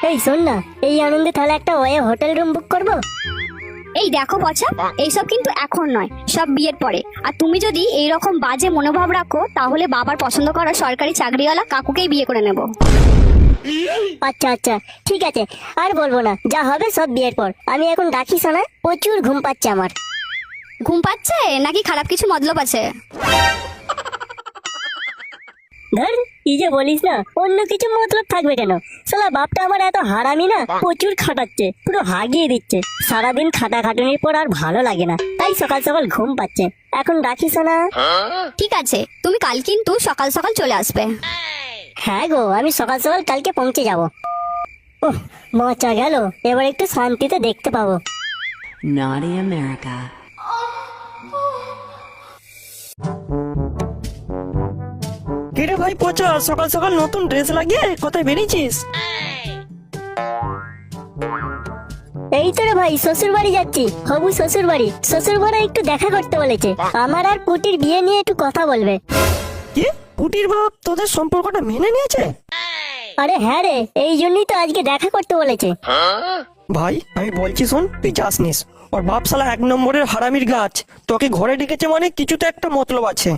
এই শোন না, এই আনন্দে তাহলে একটা ওয়ে হোটেল রুম বুক করব। এই দেখো পচা, এইসব কিন্তু এখন নয়, সব বিয়ের পরে। আর তুমি যদি এইরকম বাজে মনোভাব রাখো তাহলে বাবার পছন্দ করা সরকারি চাকরিওয়ালা কাকুকেই বিয়ে করে নেব। আচ্ছা আচ্ছা, ঠিক আছে, আর বলবো না, যা হবে সব বিয়ের পর। আমি এখন রাখি শোনা, প্রচুর ঘুম পাচ্ছে আমার। ঘুম পাচ্ছে নাকি খারাপ কিছু মতলব আছে? ধর, কি যে বলিস না, অন্য কিছু মতলব থাকবে কেন? শালা বাপটা আমার এত হারামি না, প্রচুর খাটাচ্ছে, পুরো হাগিয়ে দিচ্ছে। সারাদিন খাটাখাটুনির পর আর ভালো লাগে না, তাই সকাল সকাল ঘুম পাচ্ছে। এখন রাখিস না। ঠিক আছে, তুমি কাল কিন্তু সকাল সকাল চলে আসবে। হ্যাঁ গো, আমি সকাল সকাল কালকে পৌঁছে যাব। ওহ, মজা গেল, এবার একটু শান্তিতে দেখতে পাবো। Naughty America. কিরে ভাই পচা, সকাল সকাল নতুন ড্রেস লাগিয়ে কোথায় বেরিয়েছিস? এই তো রে ভাই, শ্বশুর বাড়ি যাচ্ছি, হবু শ্বশুর বাড়ি। শ্বশুর বড় একটু দেখা করতে বলেছে, আমার আর পুটির বিয়ে নিয়ে একটু কথা বলবে। কি, পুটির বাপ তোদের সম্পর্কটা মেনে নিয়েছে? আরে হ্যাঁ রে, এই জন্যই তো আজকে দেখা করতে বলেছে। ভাই আমি বলছি শোন, তুই যাস নিস। ওর বাপ শালা এক নম্বরের হারামির গাছ। তোকে ঘরে ডেকেছে মানে কিছু তো একটা মতলব আছে।